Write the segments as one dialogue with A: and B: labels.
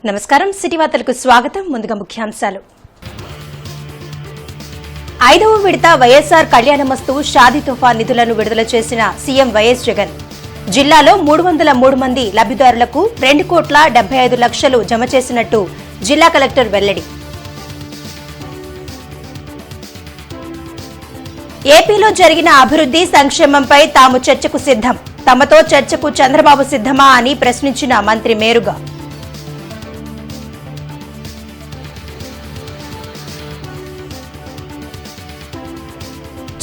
A: నమస్కారం, సిటీ వార్తలకు స్వాగతం. ముందుగా ముఖ్యాంశాలు. 5వ విడత వైఎస్ఆర్ కళ్యాణమస్తు షాదీ తోఫా నిధులను విడుదల చేసిన సీఎం వైఎస్ జగన్. జిల్లాలో 303 మంది లబ్దిదారులకు 2,75,00,000 జమ చేసినట్టు జిల్లా కలెక్టర్ వెల్లడి. ఏపీలో జరిగిన అభివృద్ది సంక్షేమంపై తాము చర్చకు సిద్దం. తమతో చర్చకు చంద్రబాబు సిద్దమా అని ప్రశ్నించిన మంత్రి మేరుగా.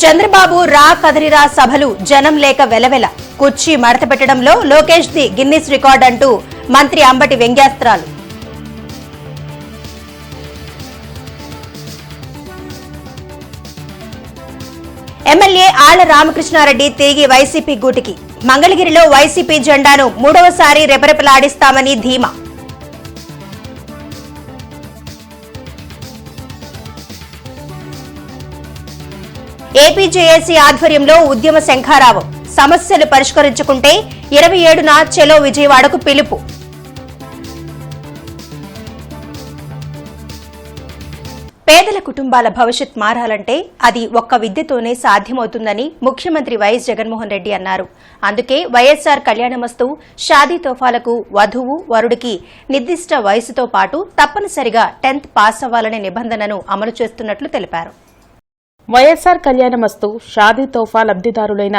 A: చంద్రబాబు రా కదిరిరా సభలు జనం లేక వెలవెల. కుర్చీ మడత పెట్టడంలో లోకేష్ ది గిన్నిస్ రికార్డ్ అంటూ మంత్రి అంబటి వ్యంగ్యాస్త్రాలు. ఎమ్మెల్యే ఆళ్ల రామకృష్ణారెడ్డి తిరిగి వైసీపీ గూటికి. మంగళగిరిలో వైసీపీ జెండాను 3వసారి రెపరెపలాడిస్తామని ధీమా. ఏపీజేఏసీ ఆధ్వర్యంలో ఉద్యమ శంఖారావం. సమస్యలు పరిష్కరించుకుంటే 27న చెలో విజయవాడకు పిలుపు. పేదల కుటుంబాల భవిష్యత్ మారాలంటే అది ఒక్క విద్యతోనే సాధ్యమవుతుందని ముఖ్యమంత్రి వైఎస్ జగన్మోహన్ రెడ్డి అన్నారు. అందుకే వైఎస్ఆర్ కళ్యాణమస్తు షాదీ తోఫాలకు వధువు వరుడికి నిర్దిష్ట వయసుతో పాటు తప్పనిసరిగా 10th పాస్ అవ్వాలనే నిబంధనను అమలు చేస్తున్నట్లు తెలిపారు.
B: వైఎస్ఆర్ కళ్యాణమస్తు షాదీ తోఫా లబ్దిదారులైన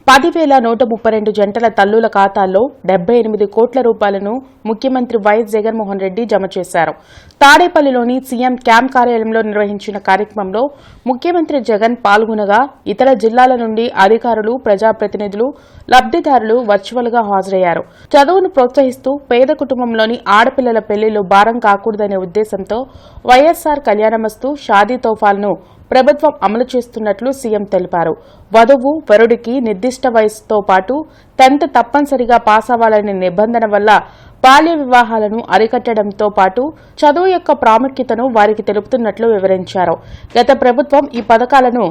B: 10,132 జంటల తల్లుల ఖాతాల్లో 78 కోట్ల రూపాయలను ముఖ్యమంత్రి వైఎస్ జగన్మోహన్ రెడ్డి జమ చేశారు. తాడేపల్లిలోని సీఎం క్యాంప్ కార్యాలయంలో నిర్వహించిన కార్యక్రమంలో ముఖ్యమంత్రి జగన్ పాల్గొనగా ఇతర జిల్లాల నుండి అధికారులు, ప్రజాప్రతినిధులు, లబ్దిదారులు వర్చువల్ గా హాజరయ్యారు. చదువును ప్రోత్సహిస్తూ పేద కుటుంబంలోని ఆడపిల్లల పెళ్లిళ్లు భారం కాకూడదనే ఉద్దేశంతో వైఎస్ఆర్ కళ్యాణమస్తు షాదీ తోఫాలను ప్రభుత్వం అమలు చేస్తున్నట్లు సీఎం తెలిపారు. వధువు వరుడికి నిర్దిష్ట వయసుతో పాటు 10th తప్పనిసరిగా పాస్ అవ్వాలనే నిబంధన వల్ల బాల్య వివాహాలను అరికట్టడంతో పాటు చదువు యొక్క ప్రాముఖ్యతను వారికి తెలుపుతున్నట్లు వివరించారు. గత ప్రభుత్వం ఈ పథకాలను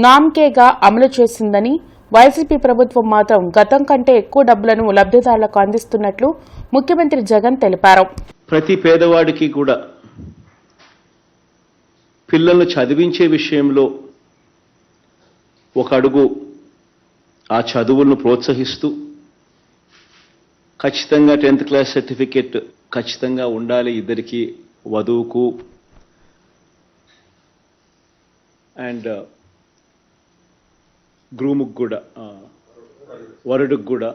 B: నామ్కేగా అమలు చేసిందని, వైసీపీ ప్రభుత్వం మాత్రం గతం కంటే ఎక్కువ డబ్బులను లబ్దిదారులకు అందిస్తున్నట్లు ముఖ్యమంత్రి జగన్ తెలిపారు.
C: ప్రతి పేదవాడికి కూడా పిల్లలను చదివించే విషయంలో ఒక అడుగు ఆ చదువులను ప్రోత్సహిస్తూ ఖచ్చితంగా 10th క్లాస్ సర్టిఫికెట్ ఖచ్చితంగా ఉండాలి ఇద్దరికి, వధువుకు అండ్ గ్రూముకు కూడా, వరుడుకు కూడా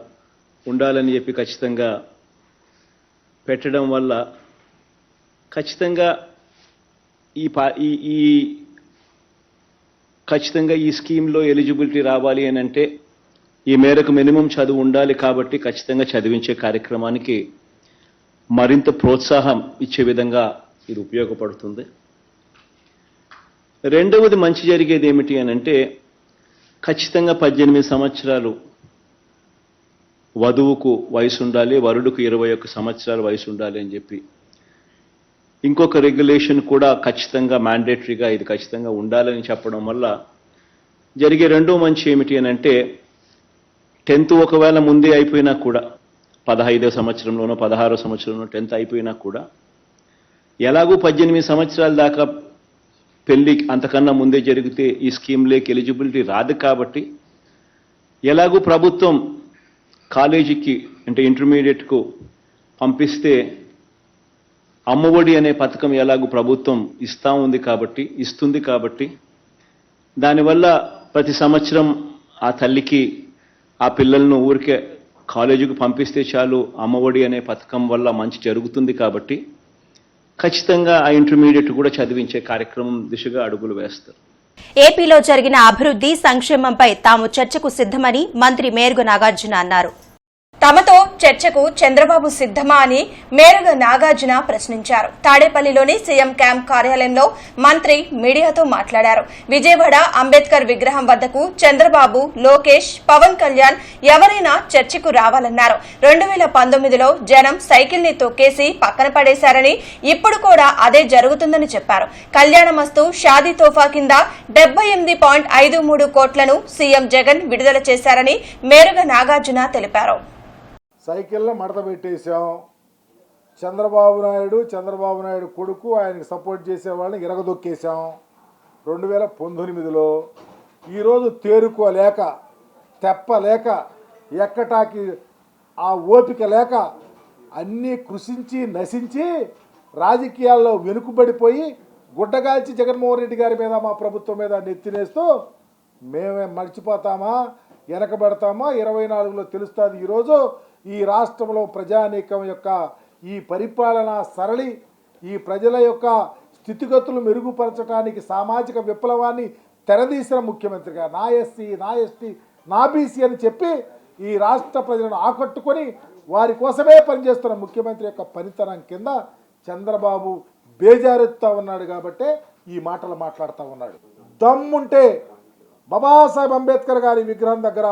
C: ఉండాలని చెప్పి ఖచ్చితంగా పెట్టడం వల్ల ఖచ్చితంగా ఖచ్చితంగా ఈ స్కీమ్లో ఎలిజిబిలిటీ రావాలి అని అంటే ఈ మేరకు మినిమం చదువు ఉండాలి. కాబట్టి ఖచ్చితంగా చదివించే కార్యక్రమానికి మరింత ప్రోత్సాహం ఇచ్చే విధంగా ఇది ఉపయోగపడుతుంది. రెండవది మంచి జరిగేది ఏమిటి అని అంటే ఖచ్చితంగా 18 సంవత్సరాలు వధువుకు వయసు ఉండాలి, వరుడుకు 21 సంవత్సరాల వయసు ఉండాలి అని చెప్పి ఇంకొక రెగ్యులేషన్ కూడా ఖచ్చితంగా మ్యాండేటరీగా ఇది ఖచ్చితంగా ఉండాలని చెప్పడం వల్ల జరిగే రెండో మంచి ఏమిటి అని అంటే 10th ఒకవేళ ముందే అయిపోయినా కూడా 15వ సంవత్సరంలోనో 16వ సంవత్సరంలో 10th అయిపోయినా కూడా ఎలాగూ 18 సంవత్సరాల దాకా పెళ్లి అంతకన్నా ముందే జరిగితే ఈ స్కీమ్లోకి ఎలిజిబిలిటీ రాదు. కాబట్టి ఎలాగూ ప్రభుత్వం కాలేజీకి అంటే ఇంటర్మీడియట్కు పంపిస్తే అమ్మఒడి అనే పథకం ఎలాగూ ప్రభుత్వం ఇస్తుంది కాబట్టి దానివల్ల ప్రతి సంవత్సరం ఆ తల్లికి ఆ పిల్లలను ఊరికే కాలేజీకి పంపిస్తే చాలు, అమ్మఒడి అనే పథకం వల్ల మంచి జరుగుతుంది. కాబట్టి ఖచ్చితంగా ఆ ఇంటర్మీడియట్ కూడా చదివించే కార్యక్రమం దిశగా అడుగులు వేస్తారు.
A: ఏపీలో జరిగిన అభివృద్ది సంక్షేమంపై తాము చర్చకు సిద్దమని మంత్రి మేరుగ నాగార్జున అన్నారు. తమతో చర్చకు చంద్రబాబు సిద్దమా అని మేరుగ నాగార్జున ప్రశ్నించారు. తాడేపల్లిలోని సీఎం క్యాంప్ కార్యాలయంలో మంత్రి మీడియాతో మాట్లాడారు. విజయవాడ అంబేద్కర్ విగ్రహం వద్దకు చంద్రబాబు, లోకేష్, పవన్ కళ్యాణ్ ఎవరైనా చర్చకు రావాలన్నారు. 2019లో జనం సైకిల్ ని తొక్కేసి పక్కన పడేశారని, ఇప్పుడు కూడా అదే జరుగుతుందని చెప్పారు. కళ్యాణమస్తు షాదీ తోఫా కింద 78.53 కోట్లను సీఎం జగన్ విడుదల చేశారని మేరుగ నాగార్జున తెలిపారు.
D: సైకిల్లో మడత పెట్టేశాం, చంద్రబాబు నాయుడు కొడుకు ఆయనకి సపోర్ట్ చేసే వాళ్ళని ఇరగదొక్కేశాం 2019లో. ఈరోజు తేరుకోలేక తెప్పలేక ఎక్కటాకి ఆ ఓపిక లేక అన్నీ కృషించి నశించి రాజకీయాల్లో వెనుకబడిపోయి గుడ్డగాల్చి జగన్మోహన్ రెడ్డి గారి మీద మా ప్రభుత్వం మీద నెత్తినేస్తూ మేమే మర్చిపోతామా వెనకబడతామా 24లో తెలుస్తుంది. ఈరోజు ఈ రాష్ట్రంలో ప్రజానీకం యొక్క ఈ పరిపాలనా సరళి ఈ ప్రజల యొక్క స్థితిగతులు మెరుగుపరచడానికి సామాజిక విప్లవాన్ని తెరదీసిన ముఖ్యమంత్రిగా నా ఎస్సీ నా ఎస్టీ నా బీసీ అని చెప్పి ఈ రాష్ట్ర ప్రజలను ఆకట్టుకొని వారి కోసమే పనిచేస్తున్న ముఖ్యమంత్రి యొక్క పనితనం కింద చంద్రబాబు బేజారెత్తా ఉన్నాడు కాబట్టే ఈ మాటలు మాట్లాడుతూ ఉన్నాడు. దమ్ముంటే బాబాసాహెబ్ అంబేద్కర్ గారి విగ్రహం దగ్గర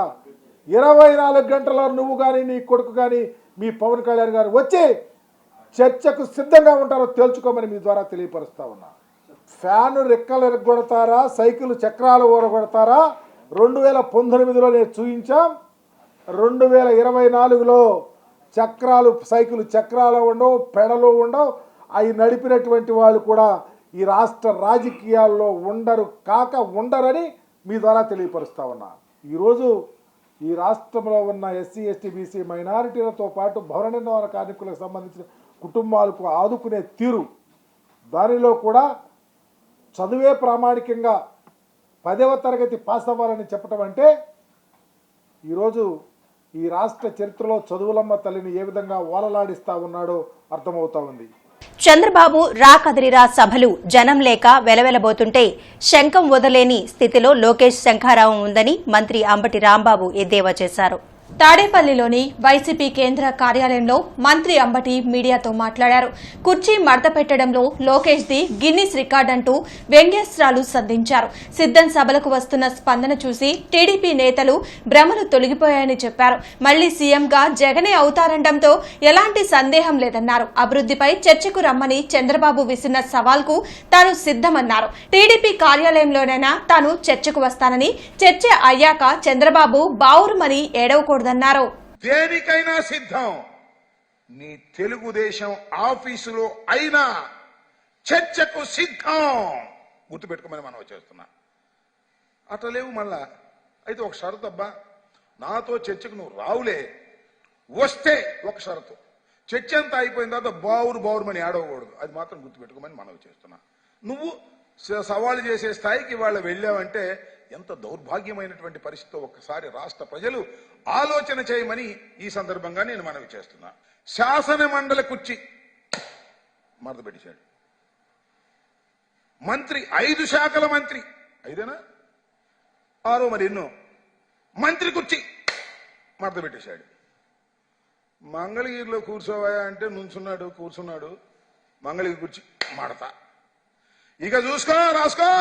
D: 24 గంటల్లో నువ్వు కానీ నీ కొడుకు కానీ మీ పవన్ కళ్యాణ్ గారు వచ్చి చర్చకు సిద్ధంగా ఉంటారో తేల్చుకోమని మీ ద్వారా తెలియపరుస్తా ఉన్నా. ఫ్యాను రెక్కలు ఎరగొడతారా, సైకిల్ చక్రాలు ఊరగొడతారా 2019లో నేను చూయించాం. 2024లో సైకిల్ చక్రాలు ఉండవు, పెడలు ఉండవు. అవి నడిపినటువంటి వాళ్ళు కూడా ఈ రాష్ట్ర రాజకీయాల్లో ఉండరని మీ ద్వారా తెలియపరుస్తా ఉన్నా. ఈరోజు ఈ రాష్ట్రంలో ఉన్న ఎస్సీ ఎస్టీ బీసీ మైనారిటీలతో పాటు భవన నిర్మాణ కార్మికులకు సంబంధించిన కుటుంబాలకు ఆదుకునే తీరు, దానిలో కూడా చదువే ప్రామాణికంగా 10వ తరగతి పాస్ అవ్వాలని చెప్పటం అంటే ఈరోజు ఈ రాష్ట్ర చరిత్రలో చదువులమ్మ తల్లిని ఏ విధంగా ఓలలాడిస్తా ఉన్నాడో అర్థమవుతా ఉంది.
A: చంద్రబాబు కదిరిరా సభలు జనం లేక వెలవెలబోతుంటే శంఖం వదలేని స్థితిలో లోకేష్ శంఖారావం ఉందని మంత్రి అంబటి రాంబాబు ఎద్దేవా చేశారు. తాడేపల్లిలోని వైసీపీ కేంద్ర కార్యాలయంలో మంత్రి అంబటి మీడియాతో మాట్లాడారు. కుర్చీ మడత పెట్టడంలో లోకేష్ ది గిన్నిస్ రికార్డ్ అంటూ వ్యంగ్యాస్త్రాలు సంధించారు. సిద్ధం సభలకు వస్తున్న స్పందన చూసి టీడీపీ నేతలు భ్రమలు తొలగిపోయాయని చెప్పారు. మళ్లీ సీఎంగా జగనే అవుతారనడంతో ఎలాంటి సందేహం లేదన్నారు. అభివృద్దిపై చర్చకు రమ్మని చంద్రబాబు విసిరిన సవాల్కు తాను సిద్దమన్నారు. టీడీపీ కార్యాలయంలోనైనా తాను చర్చకు వస్తానని, చర్చ అయ్యాక చంద్రబాబు బావురుమని ఏడవకూడదన్నారు.
E: దేనికైనా సిద్ధం. నీ తెలుగుదేశం ఆఫీసులో అయినా చర్చకు సిద్ధం. గుర్తుపెట్టుకోమని మనం చేస్తున్నా. అట్లా లేవు మళ్ళా. అయితే ఒక షరతు అబ్బా, నాతో చర్చకు నువ్వు రావులే, వస్తే ఒక షరతు. చర్చ అంతా అయిపోయిన తర్వాత బావురుమని ఆడవకూడదు. అది మాత్రం గుర్తుపెట్టుకోమని మనం చేస్తున్నా. నువ్వు సవాలు చేసే స్థాయికి వాళ్ళు వెళ్ళావంటే ఎంత దౌర్భాగ్యమైనటువంటి పరిస్థితితో ఒక్కసారి రాష్ట్ర ప్రజలు ఆలోచన చేయమని ఈ సందర్భంగా నేను మనవి చేస్తున్నా. శాసన మండలి కుర్చీ మరద పెట్టేశాడు. మంత్రి 5 శాఖల మంత్రి, 5ఏనా 6 మరి ఎన్నో మంత్రి కుర్చీ మరద పెట్టేశాడు. మంగళగిరిలో కూర్చోవా అంటే నుంచున్నాడు, కూర్చున్నాడు. మంగళగిరి కుర్చీ మడత. ఇక చూసుకో, రాసుకో,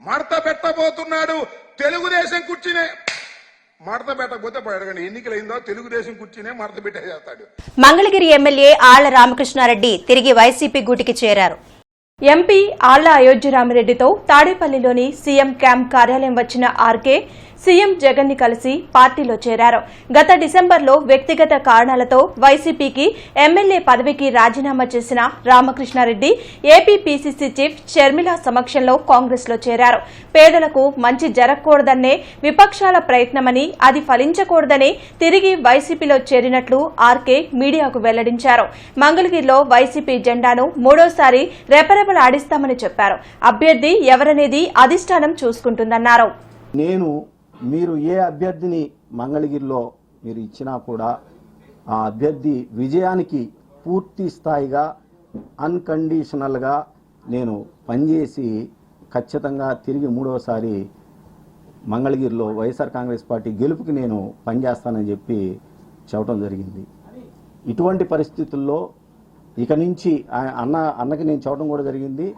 E: మడత పెట్టబోతున్నాడు. తెలుగుదేశం కుర్చీనే మడత పెట్టకపోతే అడగండి, ఎన్నికలైందో తెలుగుదేశం కుర్చీనే మడత పెట్టేస్తాడు.
A: మంగళగిరి ఎమ్మెల్యే ఆళ్ల రామకృష్ణారెడ్డి తిరిగి వైసీపీ గూటికి చేరారు. ఎంపీ ఆళ్ల అయోధ్యరామిరెడ్డితో తాడేపల్లిలోని సీఎం క్యాంప్ కార్యాలయం వచ్చిన ఆర్కే సీఎం జగన్ ని కలిసి పార్టీలో చేరారు. గత డిసెంబర్లో వ్యక్తిగత కారణాలతో వైసీపీకి ఎమ్మెల్యే పదవికి రాజీనామా చేసిన Ramakrishna Reddy AP PCC chief Sharmila సమక్షంలో కాంగ్రెస్ లో చేరారు. పేదలకు మంచి జరగకూడదనే విపక్షాల ప్రయత్నమని, అది ఫలించకూడదని తిరిగి వైసీపీలో చేరినట్లు ఆర్కే మీడియాకు వెల్లడించారు. మంగళగిరిలో వైసీపీ జెండాను 3వసారి రెపరెపలాడిస్తామని చెప్పారు. అభ్యర్థి ఎవరనేది అధిష్టానం చూసుకుంటుందన్నారు.
F: మీరు ఏ అభ్యర్థిని మంగళగిరిలో మీరు ఇచ్చినా కూడా ఆ అభ్యర్థి విజయానికి పూర్తి స్థాయిగా అన్కండిషనల్గా నేను పనిచేసి ఖచ్చితంగా తిరిగి 3వసారి మంగళగిరిలో వైఎస్ఆర్ కాంగ్రెస్ పార్టీ గెలుపుకి నేను పనిచేస్తానని చెప్పి చెప్పడం జరిగింది. ఇటువంటి పరిస్థితుల్లో ఇక నుంచి అన్నకి నేను చెప్పడం కూడా జరిగింది.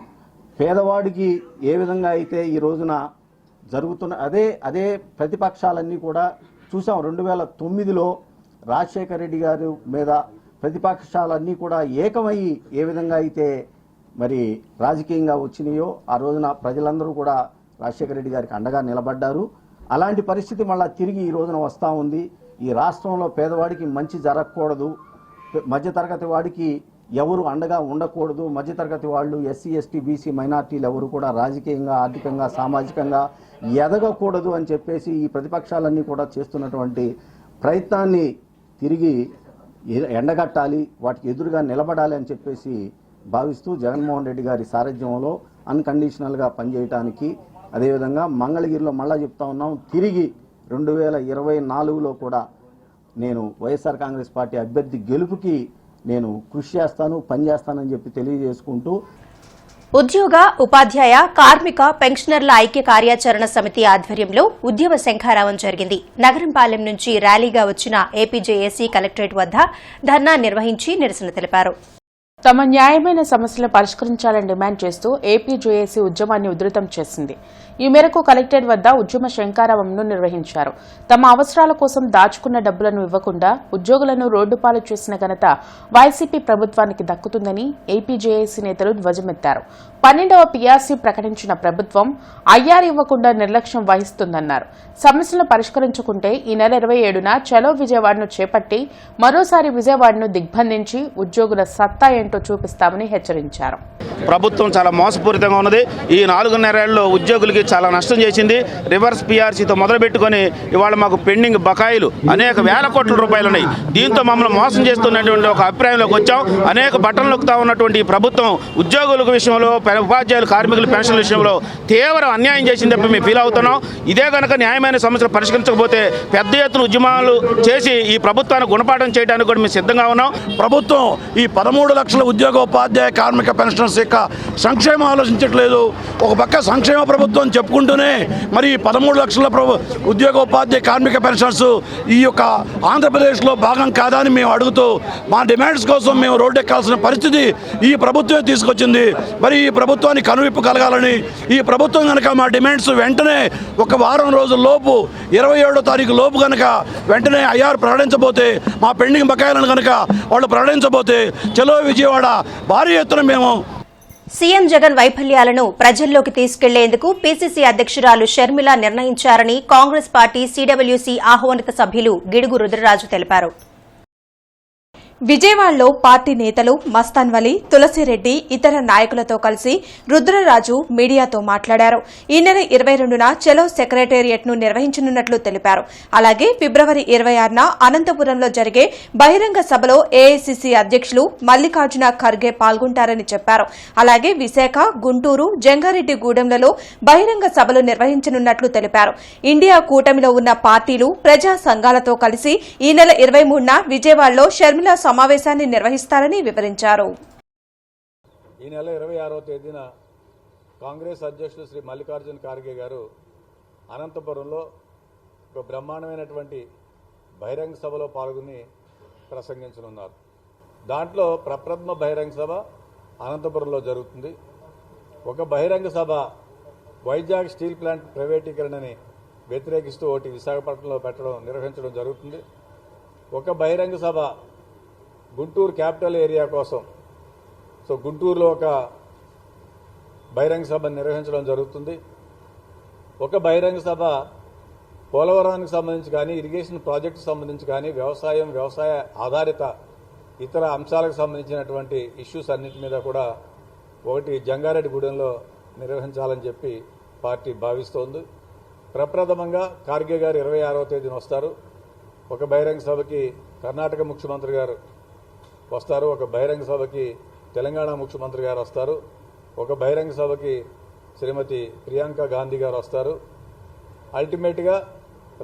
F: పేదవాడికి ఏ విధంగా అయితే ఈ రోజున జరుగుతున్న అదే ప్రతిపక్షాలన్నీ కూడా చూసాం. 2009లో రాజశేఖర రెడ్డి గారి మీద ప్రతిపక్షాలన్నీ కూడా ఏకమయ్యి ఏ విధంగా అయితే మరి రాజకీయంగా వచ్చినాయో ఆ రోజున ప్రజలందరూ కూడా రాజశేఖర రెడ్డి గారికి అండగా నిలబడ్డారు. అలాంటి పరిస్థితి మళ్ళా తిరిగి ఈ రోజున వస్తూ ఉంది. ఈ రాష్ట్రంలో పేదవాడికి మంచి జరగకూడదు, మధ్యతరగతి వాడికి ఎవరు అండగా ఉండకూడదు, మధ్యతరగతి వాళ్ళు ఎస్సీ ఎస్టీ బీసీ మైనార్టీలు ఎవరు కూడా రాజకీయంగా ఆర్థికంగా సామాజికంగా ఎదగకూడదు అని చెప్పేసి ఈ ప్రతిపక్షాలన్నీ కూడా చేస్తున్నటువంటి ప్రయత్నాన్ని తిరిగి ఎండగట్టాలి, వాటికి ఎదురుగా నిలబడాలి అని చెప్పేసి భావిస్తూ జగన్మోహన్ రెడ్డి గారి సారథ్యంలో అన్కండిషనల్గా పనిచేయడానికి, అదేవిధంగా మంగళగిరిలో మళ్ళా చెప్తా ఉన్నాం, తిరిగి 2024లో కూడా నేను వైఎస్ఆర్ కాంగ్రెస్ పార్టీ అభ్యర్థి గెలుపుకి నేను కృషి చేస్తాను, పనిచేస్తానని చెప్పి తెలియజేసుకుంటూ
A: ఉద్యోగ, ఉపాధ్యాయ, కార్మిక, పెన్షనర్ల ఐక్య కార్యాచరణ సమితి ఆధ్వర్యంలో ఉద్యమ శంఖారావం జరిగింది. నగరంపాలెం నుంచి ర్యాలీగా వచ్చిన ఏపీజేఏసీ కలెక్టరేట్ వద్ద ధర్నా నిర్వహించి నిరసన తెలిపారు.
B: తమ న్యాయమైన సమస్యలు పరిష్కరించాలని డిమాండ్ చేస్తూ ఏపీజేఏసీ ఉద్యమాన్ని ఉధృతం చేసింది. ఈ మేరకు కలెక్టరేట్ వద్ద ఉద్యమ శంఖారావంను నిర్వహించారు. తమ అవసరాల కోసం దాచుకున్న డబ్బులను ఇవ్వకుండా ఉద్యోగులను రోడ్డుపాలు చేసిన ఘనత వైసీపీ ప్రభుత్వానికి దక్కుతుందని ఏపీజేఏసీ నేతలు ధ్వజమెత్తారు. 12వ పీఆర్సీ ప్రకటించిన ప్రభుత్వం ఐఆర్ ఇవ్వకుండా నిర్లక్ష్యం వహిస్తుందన్నారు. సమస్యలను పరిష్కరించుకుంటే ఈ నెల 27న చలో విజయవాడను చేపట్టి మరోసారి విజయవాడను దిగ్బంధించి ఉద్యోగుల సత్తా ఏంటో చూపిస్తామని హెచ్చరించారు.
G: ప్రభుత్వం చాలా మోసపూరితంగా ఉన్నది. ఈ 4.5 ఏళ్లలో ఉద్యోగులకి చాలా నష్టం చేసింది. రివర్స్ పీఆర్సీతో మొదలుపెట్టుకొని ఇవాళ మాకు పెండింగ్ బకాయిలు అనేక వేల కోట్ల రూపాయలు ఉన్నాయి. దీంతో మమ్మల్ని మోసం చేస్తున్నటువంటి ఒక అభిప్రాయంలోకి వచ్చాం. అనేక బట్టలు నొక్కుతా ఉన్నటువంటి ప్రభుత్వం ఉద్యోగుల విషయంలో, ఉపాధ్యాయులు, కార్మికుల పెన్షన్ల విషయంలో తీవ్ర అన్యాయం చేసింది చెప్పి మేము ఫీల్ అవుతున్నాం. ఇదే కనుక న్యాయమైన సమస్యలు పరిష్కరించకపోతే పెద్ద ఎత్తున ఉద్యమాలు చేసి ఈ ప్రభుత్వాన్ని గుణపాఠం చేయడానికి కూడా మేము సిద్ధంగా ఉన్నాం.
H: ప్రభుత్వం ఈ 13 లక్షల ఉద్యోగ, ఉపాధ్యాయ, కార్మిక పెన్షనర్స్ యొక్క సంక్షేమం ఆలోచించట్లేదు. ఒక పక్క సంక్షేమ ప్రభుత్వం చెప్పుకుంటూనే మరి 13 లక్షల ఉద్యోగ, ఉపాధ్యాయ, కార్మిక పెన్షనర్స్ ఈ యొక్క ఆంధ్రప్రదేశ్లో భాగం కాదా అని మేము అడుగుతూ మా డిమాండ్స్ కోసం మేము రోడ్డెక్కాల్సిన పరిస్థితి ఈ ప్రభుత్వమే తీసుకొచ్చింది. మరి ఈ ప్రభుత్వాన్ని కనువిప్పు కలగాలని, ఈ ప్రభుత్వం కనుక మా డిమాండ్స్ వెంటనే ఒక వారం రోజుల లోపు 27వ తారీఖు లోపు కనుక వెంటనే ఐఆర్ ప్రకటించబోతే, మా పెండింగ్ బకాయిలను కనుక వాళ్ళు ప్రకటించబోతే చలో విజయవాడ భారీ ఎత్తున మేము
A: సీఎం జగన్ వైఫల్యాలను ప్రజల్లోకి తీసుకెళ్లేందుకు పీసీసీ అధ్యక్షురాలు షర్మిల నిర్ణయించారని కాంగ్రెస్ పార్టీ సీడబ్ల్యూసీ ఆహ్వానిత సభ్యులు గిడుగు రుద్రరాజు తెలిపారు. విజయవాడలో పార్టీ నేతలు మస్తాన్ వలి, తులసిరెడ్డి, ఇతర నాయకులతో కలిసి రుద్రరాజు మీడియాతో మాట్లాడారు. ఈ నెల 22న చలో సెక్రటేరియట్ ను నిర్వహించనున్నట్లు తెలిపారు. అలాగే ఫిబ్రవరి 26న అనంతపురంలో జరిగే బహిరంగ సభలో ఏఐసీసీ అధ్యక్షులు మల్లికార్జున ఖర్గే పాల్గొంటారని చెప్పారు. అలాగే విశాఖ, గుంటూరు, జంగారెడ్డిగూడెంలలో బహిరంగ సభలు నిర్వహించనున్నట్లు తెలిపారు. ఇండియా కూటమిలో ఉన్న పార్టీలు, ప్రజా సంఘాలతో కలిసి ఈ నెల 23న విజయవాడలో షర్మిల సమావేశాన్ని నిర్వహిస్తారని వివరించారు.
I: ఈ నెల 26వ తేదీన కాంగ్రెస్ అధ్యక్షులు శ్రీ మల్లికార్జున ఖార్గే గారు అనంతపురంలో ఒక బ్రహ్మాండమైనటువంటి బహిరంగ సభలో పాల్గొని ప్రసంగించనున్నారు. దాంట్లో ప్రప్రథమ బహిరంగ సభ అనంతపురంలో జరుగుతుంది. ఒక బహిరంగ సభ వైజాగ్ స్టీల్ ప్లాంట్ ప్రైవేటీకరణని వ్యతిరేకిస్తూ ఒకటి విశాఖపట్నంలో నిర్వహించడం జరుగుతుంది. ఒక బహిరంగ సభ గుంటూరు క్యాపిటల్ ఏరియా కోసం, సో గుంటూరులో ఒక బహిరంగ సభ నిర్వహించడం జరుగుతుంది. ఒక బహిరంగ సభ పోలవరానికి సంబంధించి కానీ, ఇరిగేషన్ ప్రాజెక్టుకు సంబంధించి కానీ, వ్యవసాయ ఆధారిత ఇతర అంశాలకు సంబంధించినటువంటి ఇష్యూస్ అన్నింటి మీద కూడా ఒకటి జంగారెడ్డిగూడెంలో నిర్వహించాలని చెప్పి పార్టీ భావిస్తోంది. ప్రప్రథమంగా ఖార్గే గారు 26వ తేదీన వస్తారు. ఒక బహిరంగ సభకి కర్ణాటక ముఖ్యమంత్రి గారు వస్తారు. ఒక బహిరంగ సభకి తెలంగాణ ముఖ్యమంత్రి గారు వస్తారు. ఒక బహిరంగ సభకి శ్రీమతి ప్రియాంక గాంధీ గారు వస్తారు. అల్టిమేట్గా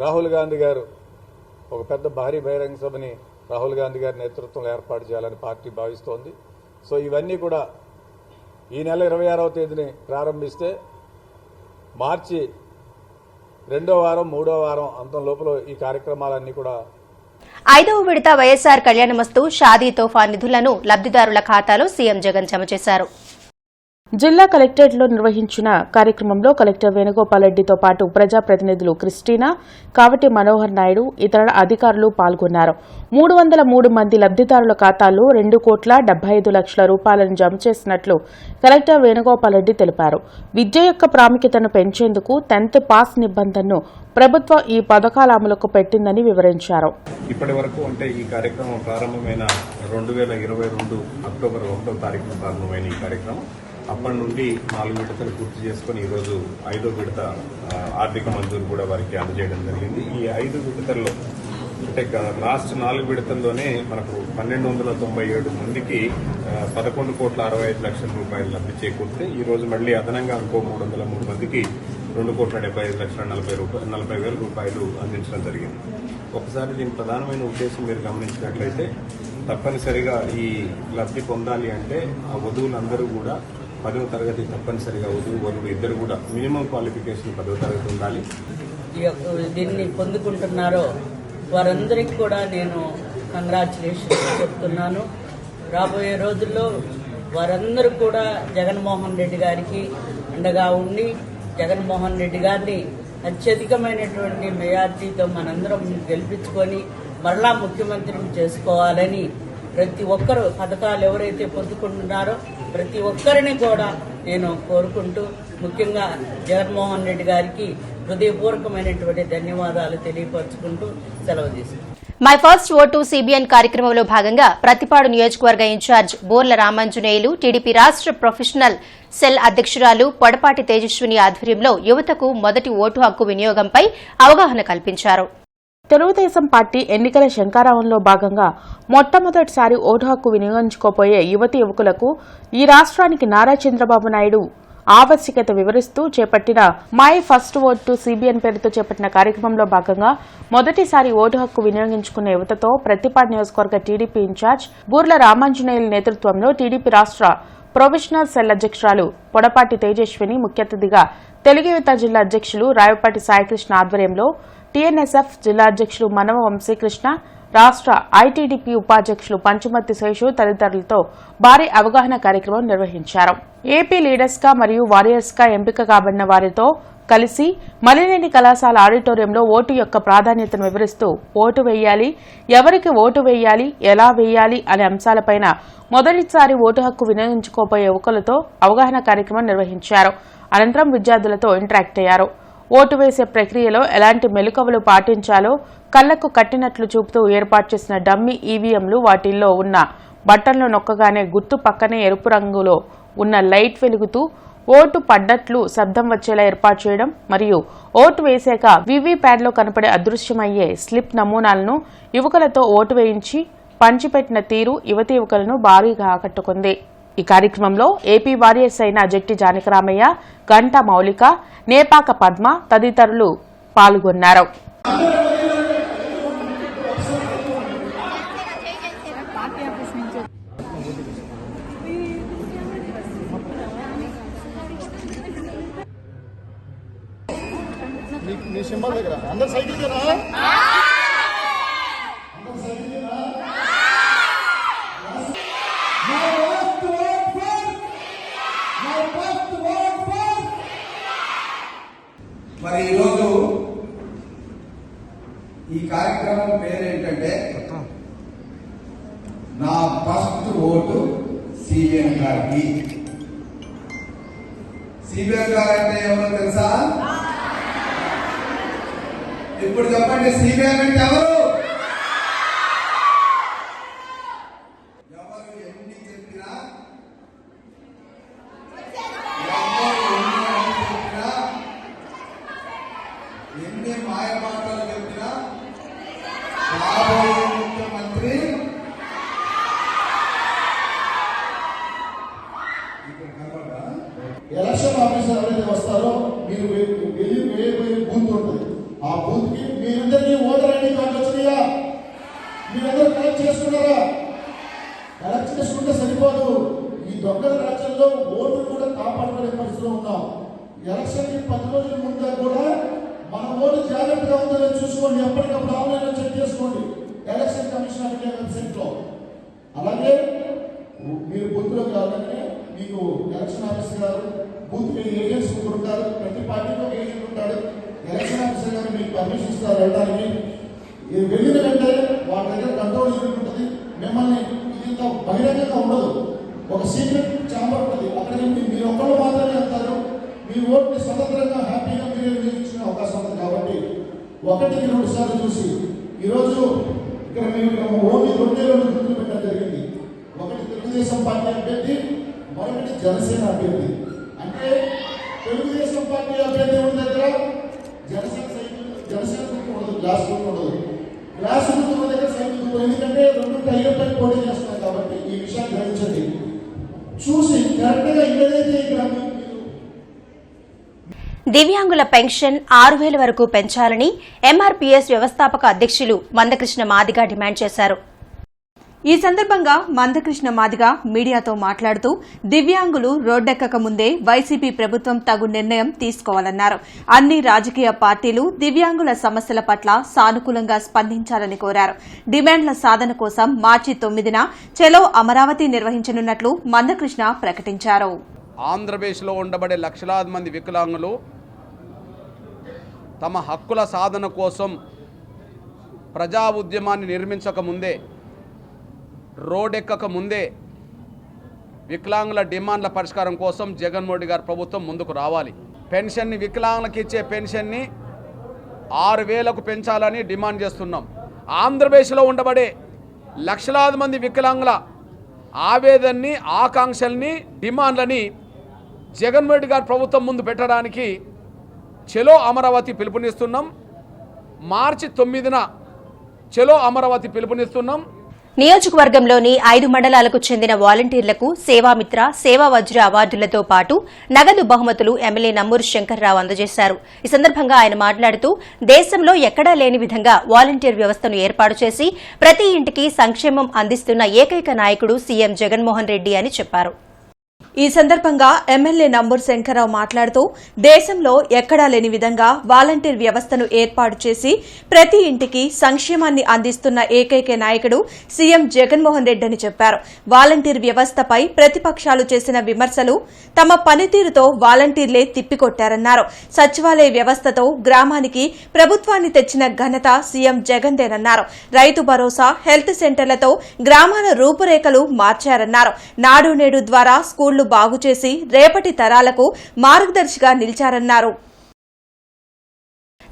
I: రాహుల్ గాంధీ గారు ఒక పెద్ద భారీ బహిరంగ సభని రాహుల్ గాంధీ గారి నేతృత్వంలో ఏర్పాటు చేయాలని పార్టీ భావిస్తోంది. సో ఇవన్నీ కూడా ఈ నెల 26వ తేదీని ప్రారంభిస్తే మార్చి 2వ వారం, 3వ వారం అంతం లోపల ఈ కార్యక్రమాలన్నీ కూడా
A: 5వ విడత వైఎస్ఆర్ కళ్యాణమస్తు షాదీ తోఫా నిధులను లబ్దిదారుల ఖాతాలో సీఎం జగన్ జమ చేశారు.
B: జిల్లా కలెక్టరేట్లో నిర్వహించిన కార్యక్రమంలో కలెక్టర్ వేణుగోపాల్ రెడ్డితో పాటు ప్రజాప్రతినిధులు క్రిస్టినా, కావటి మనోహర్ నాయుడు, ఇతర అధికారులు పాల్గొన్నారు. 303 మంది లబ్దిదారుల ఖాతాల్లో 2,75,00,000 రూపాయలను జమ చేసినట్లు కలెక్టర్ వేణుగోపాల్ రెడ్డి తెలిపారు. విద్య యొక్క ప్రాముఖ్యతను పెంచేందుకు 10th పాస్ నిబంధనను ప్రభుత్వం ఈ పథకాల అమలుకు పెట్టిందని వివరించారు.
J: ఇప్పటి వరకు అంటే ఈ కార్యక్రమం ప్రారంభమైన 2022 అక్టోబర్ 1వ తారీఖున ప్రారంభమైన ఈ కార్యక్రమం అప్పటి నుండి 4 విడతలు పూర్తి చేసుకుని ఈరోజు 5వ విడత ఆర్థిక మంజూరు కూడా వారికి అందజేయడం జరిగింది. ఈ 5 విడతల్లో అంటే లాస్ట్ 4 విడతల్లోనే మనకు 1,297 మందికి 11,65,00,000 రూపాయలు లబ్ధి చేకూర్తే ఈ రోజు మళ్లీ అదనంగా ఇంకో 303 మందికి 2,75,40,000 రూపాయలు అందించడం జరిగింది. ఒకసారి దీని ప్రధానమైన ఉద్దేశం మీరు గమనించినట్లయితే తప్పనిసరిగా ఈ లబ్ధి పొందాలి అంటే ఆ వధువులందరూ కూడా 10వ తరగతి తప్పనిసరిగా వధువు ఇద్దరు కూడా మినిమం క్వాలిఫికేషన్ 10వ తరగతి ఉండాలి.
K: దీన్ని పొందుకుంటున్నారో వారందరికీ కూడా నేను కంగ్రాచులేషన్స్ చెప్తున్నాను. రాబోయే రోజుల్లో వారందరూ కూడా జగన్మోహన్ రెడ్డి గారికి అండగా ఉండి జగన్మోహన్ రెడ్డి గారిని అత్యధికమైనటువంటి మెజార్టీతో మనందరం గెలిపించుకొని మరలా ముఖ్యమంత్రిని చేసుకోవాలని ప్రతి ఒక్కరూ పథకాలు ఎవరైతే పొందుకుంటున్నారో ప్రతి ఒక్కరిని కూడా నేను కోరుకుంటూ ముఖ్యంగా జగన్మోహన్ రెడ్డి గారికి హృదయపూర్వకమైనటువంటి ధన్యవాదాలు తెలియపరుచుకుంటూ సెలవు తీసుకుంటాను.
A: మై ఫస్ట్ ఓటు సిబిఎన్ కార్యక్రమంలో భాగంగా ప్రతిపాడు నియోజకవర్గ ఇన్ఛార్జ్ బోర్ల రామాంజనేయులు, టీడీపీ రాష్ట్ర ప్రొఫెషనల్ సెల్ అధ్యక్షురాలు పొడపాటి తేజస్విని ఆధ్వర్యంలో యువతకు మొదటి ఓటు హక్కు వినియోగంపై అవగాహన కల్పించారు.
B: తెలుగుదేశం పార్టీ ఎన్నికల శంకారావంలో భాగంగా మొట్టమొదటిసారి ఓటు హక్కు వినియోగించుకోబోయే యువతి యువకులకు ఈ రాష్ట్రానికి నారా చంద్రబాబు నాయుడు ఆవశ్యకత వివరిస్తూ చేపట్టిన my first vote to CBN పేరుతో చేపట్టిన కార్యక్రమంలో భాగంగా మొదటిసారి ఓటు హక్కు వినియోగించుకున్న యువతతో ప్రతిపాడు నియోజకవర్గ టీడీపీ ఇన్ఛార్జ్ బూర్ల రామాంజనేయుల నేతృత్వంలో టీడీపీ రాష్ట్ర ప్రొఫెషనల్ సెల్ అధ్యక్షురాలు పొడపాటి తేజస్విని ముఖ్య అతిథిగా తెలుగు యువత జిల్లా అధ్యక్షులు రాయపాటి సాయికృష్ణ ఆధ్వర్యంలో టీఎన్ఎస్ఎఫ్ జిల్లా అధ్యక్షులు మనవ వంశీకృష్ణ, రాష్ట్ర ఐటీడీపీ ఉపాధ్యక్షులు పంచుమర్తి శేషు తదితరులతో భారీ అవగాహన కార్యక్రమం నిర్వహించారు. ఏపీ లీడర్స్ గా మరియు వారియర్స్ గా ఎంపిక కాబడిన వారితో కలిసి మలినేని కళాశాల ఆడిటోరియంలో ఓటు యొక్క ప్రాధాన్యతను వివరిస్తూ ఓటు వేయాలి, ఎవరికి ఓటు వేయాలి, ఎలా వేయాలి అనే అంశాలపైన మొదటిసారి ఓటు హక్కు వినియోగించుకోబోయే యువకులతో అవగాహన కార్యక్రమం నిర్వహించారు. అనంతరం విద్యార్థులతో ఇంటరాక్ట్ అయ్యారు. ఓటు వేసే ప్రక్రియలో ఎలాంటి మెలకువలు పాటించాలో కళ్లకు కట్టినట్లు చూపుతూ ఏర్పాటు చేసిన డమ్మీ ఈవీఎంలు, వాటిల్లో ఉన్న బటన్లు నొక్కగానే గుర్తు పక్కనే ఎరుపు రంగులో ఉన్న లైట్ వెలుగుతూ ఓటు పడ్డట్లు శబ్దం వచ్చేలా ఏర్పాటు చేయడం మరియు ఓటు వేశాక వీవీప్యాడ్లో కనపడే అదృశ్యమయ్యే స్లిప్ నమూనాలను యువకులతో ఓటు వేయించి పంచిపెట్టిన తీరు యువతీ యువకులను భారీగా ఆకట్టుకుంది. ఈ కార్యక్రమంలో ఏపీ వారియర్స్ అయిన జట్టి జానకరామయ్య, గంటా మౌలిక, నేపాక పద్మ తదితరులు పాల్గొన్నారు.
L: మరి ఈరోజు ఈ కార్యక్రమం పేరేంటంటే నా ఫస్ట్ ఓటు సిబిఎన్ గారికి. సిబిఎన్ గారు అంటే ఎవరో తెలుసా? ఇప్పుడు చెప్పండి, సిబిఎన్ అంటే ఎవరు? ఎవరు ఎన్ని చెప్పినా ఎన్ని మాయ మాటలు చెప్పినా రాబోయే ముఖ్యమంత్రి
M: ఎలక్షన్ ఆఫీసర్ ఎవరైతే వస్తారో మీరు వెళ్ళి వేయబోయే బూత్ ఉంటుంది. ఆ బూత్ కి మీరందరికీ ఓటర్ ఐడి కార్డు వచ్చినాయా? మీరందరూ కలెక్ట్ చేసుకున్నారా? కలెక్ట్ చేసుకుంటే సరిపోదు. ఈ దొంగల రాజ్యంలో ఓటు కూడా కాపాడుకునే పరిస్థితిలో ఉన్నాం. ఎలక్షన్ కి 10 రోజుల ముందే కూడా మన ఓటు జాగ్రత్తగా ఉందో చూసుకోండి. ఎప్పటికప్పుడు ఆన్లైన్ లో చెక్ చేసుకోండి ఎలక్షన్ కమిషన్ వెబ్సైట్ లో. అలాగే మీరు బూత్ లోకి రావాలంటే మీకు ఎలక్షన్ ఆఫీసర్ గారు బూత్ ఏజెంట్స్ ఉంటారు, ప్రతి పార్టీలో ఒక ఏజెంట్ ఉంటాడు. ఎలక్షన్ ఆఫీసర్ గారు మీకు పర్మిషన్ ఇస్తారు వెళ్ళడానికి. వెళ్ళిన వెంటనే వాళ్ళ దగ్గర కంట్రోల్ యూనిట్ ఉంటుంది. మిమ్మల్ని ఇంత బహిరంగంగా ఉండదు, ఒక సీక్రెట్ ఛాంబర్ ఉంటుంది. అక్కడికి మీరు ఒక్కళ్ళు మాత్రమే వెళ్తారు. మీ ఓట్ని స్వతంత్రంగా హ్యాపీగా మీరే వినియోగించుకునే అవకాశం ఉంది. కాబట్టి 1-2 సార్లు చూసి ఈరోజు ఇక్కడ మేము ఓన్లీ 2 గుర్తులు పెట్టడం జరిగింది. ఒకటి తెలుగుదేశం పార్టీ అభ్యర్థి, మరొకటి జనసేన అభ్యర్థి. అంటే తెలుగుదేశం పార్టీ అభ్యర్థి ఉన్న దగ్గర జనసేన గుర్తు ఉండదు, గ్లాస్ గుర్తు ఉండదు. గ్లాస్ గుర్తు ఉన్న దగ్గర సైకిల్ గుర్తు, ఎందుకంటే 2 టైర్లపై పోటీ చేస్తున్నాయి. కాబట్టి ఈ విషయాన్ని గ్రహించండి. చూసి కరెక్ట్గా ఏదైతే ఇక్కడ
A: దివ్యాంగుల పెన్షన్ 6,000 వరకు పెంచాలని ఎంఆర్పీఎస్ వ్యవస్థాపక అధ్యక్షులు మందకృష్ణ మాదిగ డిమాండ్ చేశారు. ఈ సందర్భంగా మందకృష్ణ మాదిగ మీడియాతో మాట్లాడుతూ దివ్యాంగులు రోడ్డెక్కక ముందే వైసీపీ ప్రభుత్వం తగు నిర్ణయం తీసుకోవాలన్నారు. అన్ని రాజకీయ పార్టీలు దివ్యాంగుల సమస్యల పట్ల సానుకూలంగా స్పందించాలని కోరారు. డిమాండ్ల సాధన కోసం మార్చి 9న చలో అమరావతి నిర్వహించనున్నట్లు మందకృష్ణ ప్రకటించారు.
N: ఆంధ్రప్రదేశ్లో ఉండబడే లక్షలాది మంది వికలాంగులు తమ హక్కుల సాధన కోసం ప్రజా ఉద్యమాన్ని నిర్మించకముందే, రోడ్డెక్కక ముందే వికలాంగుల డిమాండ్ల పరిష్కారం కోసం జగన్మోహన్ రెడ్డి గారి ప్రభుత్వం ముందుకు రావాలి. పెన్షన్ని, వికలాంగులకు ఇచ్చే పెన్షన్ని 6,000కు పెంచాలని డిమాండ్ చేస్తున్నాం. ఆంధ్రప్రదేశ్లో ఉండబడే లక్షలాది మంది వికలాంగుల ఆవేదనని, ఆకాంక్షల్ని, డిమాండ్లని జగన్మోహన్ రెడ్డి గారి ప్రభుత్వం ముందు పెట్టడానికి చలో అమరావతి పిలుపునిస్తున్నాం. మార్చి 9న చలో అమరావతి పిలుపునిస్తున్నాం.
A: నియోజకవర్గంలోని 5 మండలాలకు చెందిన వాలంటీర్లకు సేవామిత్ర, సేవా వజ్ర అవార్డులతో పాటు నగదు బహుమతులు ఎమ్మెల్యే నమ్మూరు శంకర్రావు అందజేశారు. ఈ సందర్భంగా ఆయన మాట్లాడుతూ దేశంలో ఎక్కడా లేని విధంగా వాలంటీర్ వ్యవస్థను ఏర్పాటు చేసి ప్రతి ఇంటికి సంక్షేమం అందిస్తున్న ఏకైక నాయకుడు సీఎం జగన్మోహన్ రెడ్డి అని చెప్పారు. ఈ సందర్భంగా ఎమ్మెల్యే నంబూరు శంకర్రావు మాట్లాడుతూ దేశంలో ఎక్కడా లేని విధంగా వాలంటీర్ వ్యవస్థను ఏర్పాటు చేసి ప్రతి ఇంటికి సంక్షేమాన్ని అందిస్తున్న ఏకైక నాయకుడు సీఎం జగన్మోహన్ రెడ్డి అని చెప్పారు. వాలంటీర్ వ్యవస్థపై ప్రతిపక్షాలు చేసిన విమర్శలు తమ పనితీరుతో వాలంటీర్లే తిప్పికొట్టారన్నారు. సచివాలయ వ్యవస్థతో గ్రామానికి ప్రభుత్వాన్ని తెచ్చిన ఘనత సీఎం జగన్దేనన్నారు. రైతు భరోసా, హెల్త్ సెంటర్లతో గ్రామాల రూపురేఖలు మార్చారన్నారు. నాడు నేడు ద్వారా స్కూళ్లు బాగు చేసి రేపటి తరాలకు మార్గదర్శిగా నిలిచారన్నారు.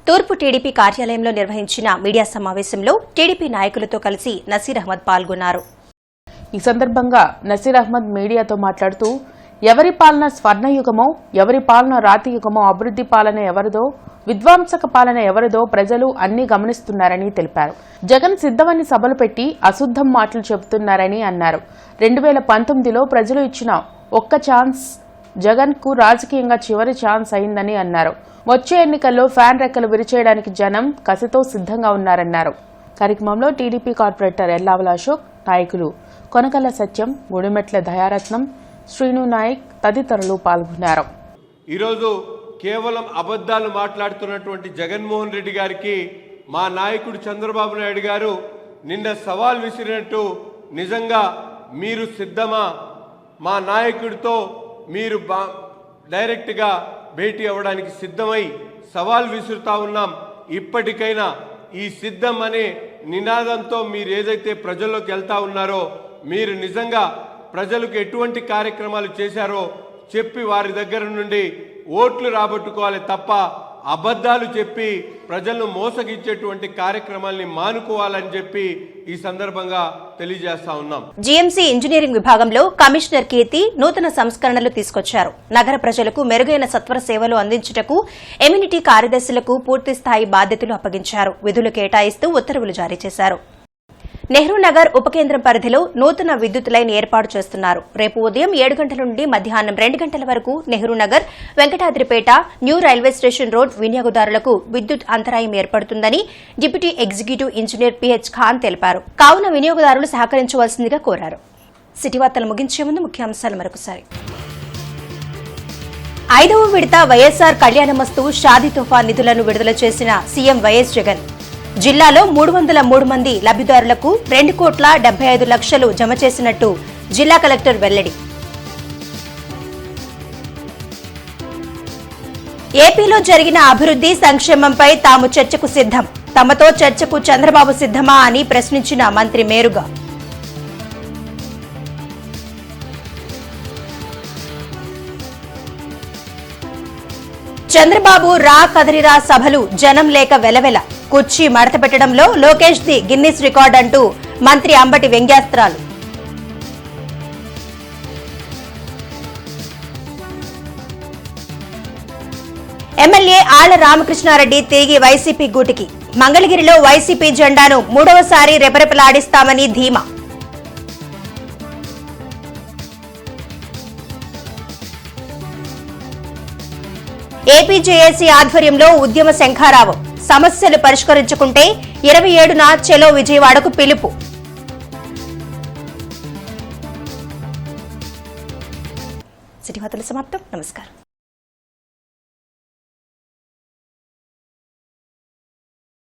A: తూర్పు టీడీపీ కార్యాలయంలో నిర్వహించిన మీడియా సమావేశంలో టీడీపీ నాయకులతో కలిసి నసీర్ అహ్మద్ పాల్గొన్నారు.
B: ఈ సందర్భంగా నసీర్ అహ్మద్ మీడియాతో మాట్లాడుతూ ఎవరి పాలన స్వర్ణయుగమో, ఎవరి పాలన రాతియుగమో, అభివృద్ది పాలన ఎవరిదో, విధ్వంసక పాలన ఎవరిదో ప్రజలు అన్ని గమనిస్తున్నారని తెలిపారు. జగన్ సిద్ధమని సభలు పెట్టి అశుద్ధం మాటలు చెబుతున్నారని అన్నారు. 2019లో ప్రజలు ఇచ్చిన ఒక్క ఛాన్స్ జగన్ కు రాజకీయంగా చివరి ఛాన్స్ అయిందని అన్నారు. వచ్చే ఎన్నికల్లో ఫ్యాన్ రెక్కలు విరిచేయడానికి జనం కసితో సిద్ధంగా ఉన్నారన్నారు. కార్యక్రమంలో టీడీపీ కార్పొరేటర్ ఎల్లావల అశోక్, నాయకులు కొనకల్ల సత్యం, గుడిమెట్ల దయారత్నం, శ్రీను నాయక్ తదితరులు పాల్గొన్నారు.
O: ఈరోజు కేవలం అబద్దాలు మాట్లాడుతున్నటువంటి జగన్మోహన్ రెడ్డి గారికి మా నాయకుడు చంద్రబాబు నాయుడు గారు నిన్న సవాల్ విసిరినట్టు, నిజంగా మీరు సిద్ధమా, మా నాయకుడితో మీరు డైరెక్ట్గా భేటీ అవ్వడానికి సిద్ధమై సవాల్ విసురుతా ఉన్నాం. ఇప్పటికైనా ఈ సిద్ధం అనే నినాదంతో మీరు ఏదైతే ప్రజల్లోకి వెళ్తా ఉన్నారో, మీరు నిజంగా ప్రజలకు ఎటువంటి కార్యక్రమాలు చేశారో చెప్పి వారి దగ్గర నుండి ఓట్లు రాబట్టుకోవాలి తప్ప అబద్ధాలు చెప్పి ప్రజలను మోసగించేటువంటి కార్యక్రమాల్ని మానుకోవాలని చెప్పి ఈ సందర్భంగా తెలియజేస్తా ఉన్నాం.
A: జీఎంసీ ఇంజనీరింగ్ విభాగంలో కమిషనర్ కీర్తి నూతన సంస్కరణలు తీసుకొచ్చారు. నగర ప్రజలకు మెరుగైన సత్వర సేవలు అందించుటకు ఎమ్యూనిటీ కార్యదర్శులకు పూర్తిస్థాయి బాధ్యతలు అప్పగించారు. విధులు కేటాయిస్తూ ఉత్తర్వులు జారీ చేశారు. నెహ్రూ నగర్ ఉప కేంద్రం పరిధిలో నూతన విద్యుత్ లైన్ ఏర్పాటు చేస్తున్నారు. రేపు ఉదయం 7 గంటల నుండి మధ్యాహ్నం 2 గంటల వరకు Nehru Nagar, Venkatadripeta, new railway station road వినియోగదారులకు విద్యుత్ అంతరాయం ఏర్పడుతుందని deputy executive engineer P H Khan తెలిపారు. కావున వినియోగదారులు సహకరించవలసిందిగా కోరారు. సిటీ వార్తలు ముగించే ముందు ముఖ్యాంశాలు మరొకసారి. 5వ విడత వైఎస్సార్ కళ్యాణమస్తు షాదీ తోఫా నిధులను విడుదల చేసిన సీఎం వైఎస్ జగన్. జిల్లాలో 303 మంది లబ్దిదారులకు 2,75,00,000 జమ చేసినట్టు జిల్లా కలెక్టర్ వెల్లడి. ఏపీలో జరిగిన అభివృద్ధి సంక్షేమంపై తాము చర్చకు సిద్ధం. తమతో చర్చకు చంద్రబాబు సిద్ధమా అని ప్రశ్నించిన మంత్రి మేరుగా. చంద్రబాబు రా కదలిరా సభలు జనం లేక వెలవెల. కుర్చీ మడత పెట్టడంలో లోకేష్ ది గిన్నిస్ రికార్డ్ అంటూ మంత్రి అంబటి వ్యంగ్యాస్త్రాలు. ఎమ్మెల్యే ఆళ్ల రామకృష్ణారెడ్డి తిరిగి వైసీపీ గూటికి. మంగళగిరిలో వైసీపీ జెండాను మూడవసారి రెపరెపలాడిస్తామని ధీమా. ఏపీజేఏసీ ఆధ్వర్యంలో ఉద్యమ శంఖారావం. సమస్యలు పరిష్కరించుకుంటే 27న చెలో విజయవాడకు పిలుపు. సిటీ వార్తలు సమాప్తం. నమస్కారం.